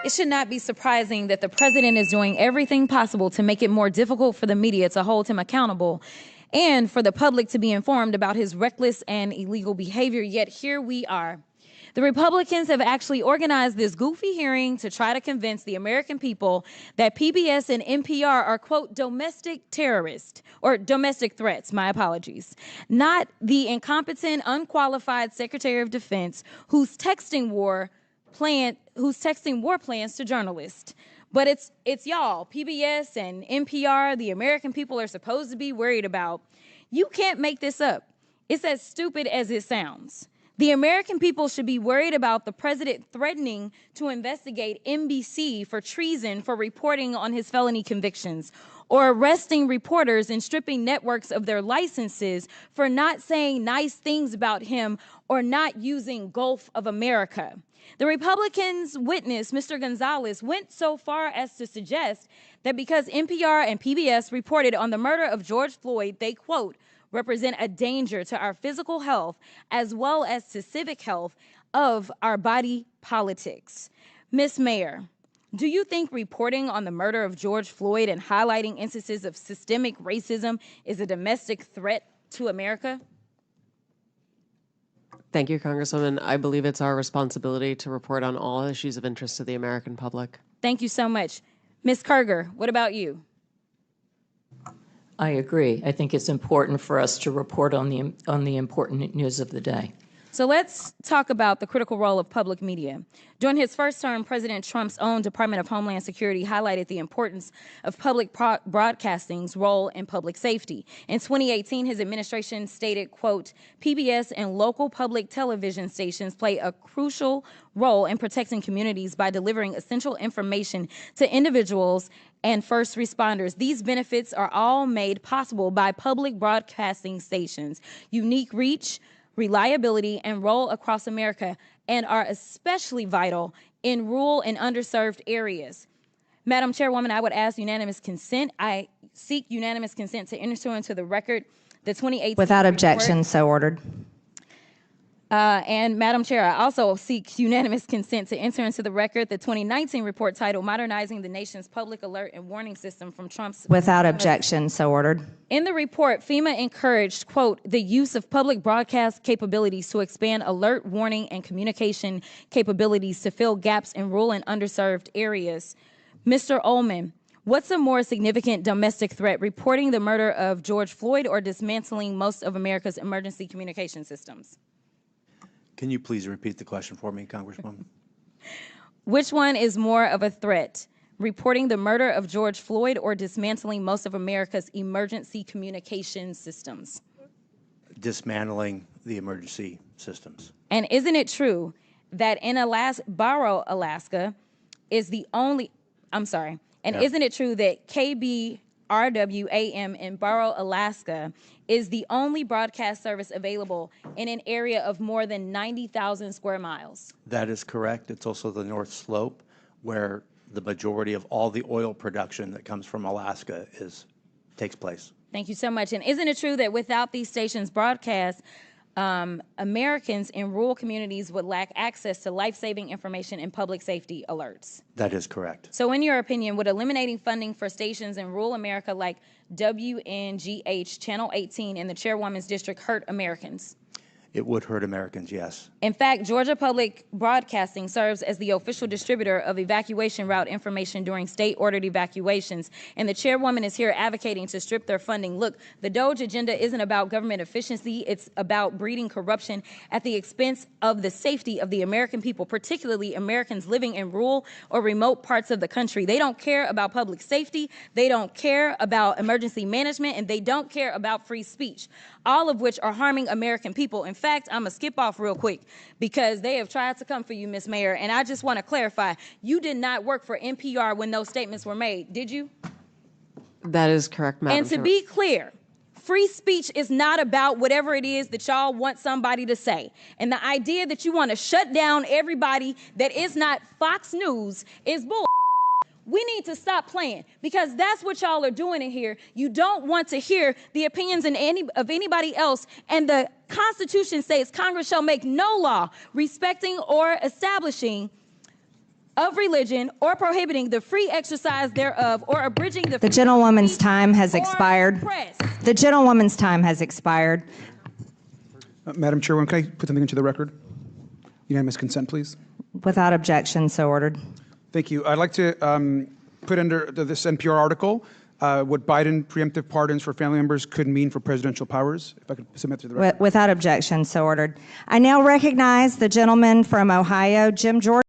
It should not be surprising that the president is doing everything possible to make it more difficult for the media to hold him accountable and for the public to be informed about his reckless and illegal behavior. Yet here we are. The Republicans have actually organized this goofy hearing to try to convince the American people that PBS and NPR are, quote, domestic terrorists, or domestic threats, my apologies, not the incompetent, unqualified Secretary of Defense who's texting war plans to journalists. But it's y'all, PBS and NPR, the American people are supposed to be worried about. You can't make this up. It's as stupid as it sounds. The American people should be worried about the president threatening to investigate NBC for treason for reporting on his felony convictions, or arresting reporters and stripping networks of their licenses for not saying nice things about him or not using Gulf of America. The Republicans' witness, Mr. Gonzalez, went so far as to suggest that because NPR and PBS reported on the murder of George Floyd, they, quote, represent a danger to our physical health as well as to civic health of our body politics. Ms. Mayor, do you think reporting on the murder of George Floyd and highlighting instances of systemic racism is a domestic threat to America? Thank you, Congresswoman. I believe it's our responsibility to report on all issues of interest to the American public. Thank you so much. Ms. Kerger, what about you? I agree. I think it's important for us to report on the important news of the day. So let's talk about the critical role of public media. During his first term, President Trump's own Department of Homeland Security highlighted the importance of public broadcasting's role in public safety. In 2018, his administration stated, quote, PBS and local public television stations play a crucial role in protecting communities by delivering essential information to individuals and first responders. These benefits are all made possible by public broadcasting stations' unique reach, reliability, and role across America, and are especially vital in rural and underserved areas. Madam Chairwoman, I would ask unanimous consent. I seek unanimous consent to enter into the record the 2018 Without report. objection, so ordered. And Madam Chair, I also seek unanimous consent to enter into the record the 2019 report titled Modernizing the Nation's Public Alert and Warning System from Trump's... Without objection, so ordered. In the report, FEMA encouraged, quote, the use of public broadcast capabilities to expand alert, warning, and communication capabilities to fill gaps in rural and underserved areas. Mr. Ullman, what's a more significant domestic threat, reporting the murder of George Floyd or dismantling most of America's emergency communication systems? Can you please repeat the question for me, Congresswoman? Which one is more of a threat, reporting the murder of George Floyd or dismantling most of America's emergency communication systems? Dismantling the emergency systems. And isn't it true that in Barrow, Alaska is the only, isn't it true that KBRWAM in Barrow, Alaska is the only broadcast service available in an area of more than 90,000 square miles? That is correct. It's also the North Slope, where the majority of all the oil production that comes from Alaska takes place. Thank you so much. And isn't it true that without these stations' broadcast, Americans in rural communities would lack access to life-saving information and public safety alerts? That is correct. So in your opinion, would eliminating funding for stations in rural America like WNGH, Channel 18, and the Chairwoman's District hurt Americans? It would hurt Americans, yes. In fact, Georgia Public Broadcasting serves as the official distributor of evacuation route information during state-ordered evacuations, and the chairwoman is here advocating to strip their funding. Look, the DOGE agenda isn't about government efficiency. It's about breeding corruption at the expense of the safety of the American people, particularly Americans living in rural or remote parts of the country. They don't care about public safety. They don't care about emergency management, and they don't care about free speech, all of which are harming American people. In fact, I'm going to skip off real quick because they have tried to come for you, Ms. Mayor, and I just want to clarify, you did not work for NPR when those statements were made, did you? That is correct, Madam And to Chair. be clear, free speech is not about whatever it is that y'all want somebody to say. And the idea that you want to shut down everybody that is not Fox News is bull. We need to stop playing because that's what y'all are doing in here. You don't want to hear the opinions of anybody else. And the Constitution says Congress shall make no law respecting or establishing of religion or prohibiting the free exercise thereof or abridging the The gentlewoman's time has or expired. press. The gentlewoman's time has expired. Madam Chairwoman, can I put something into the record? Unanimous consent, please. Without objection, so ordered. Thank you. I'd like to put under this NPR article what Biden preemptive pardons for family members could mean for presidential powers. If I could submit to the record. Without objection, so ordered. I now recognize the gentleman from Ohio, Jim Jordan.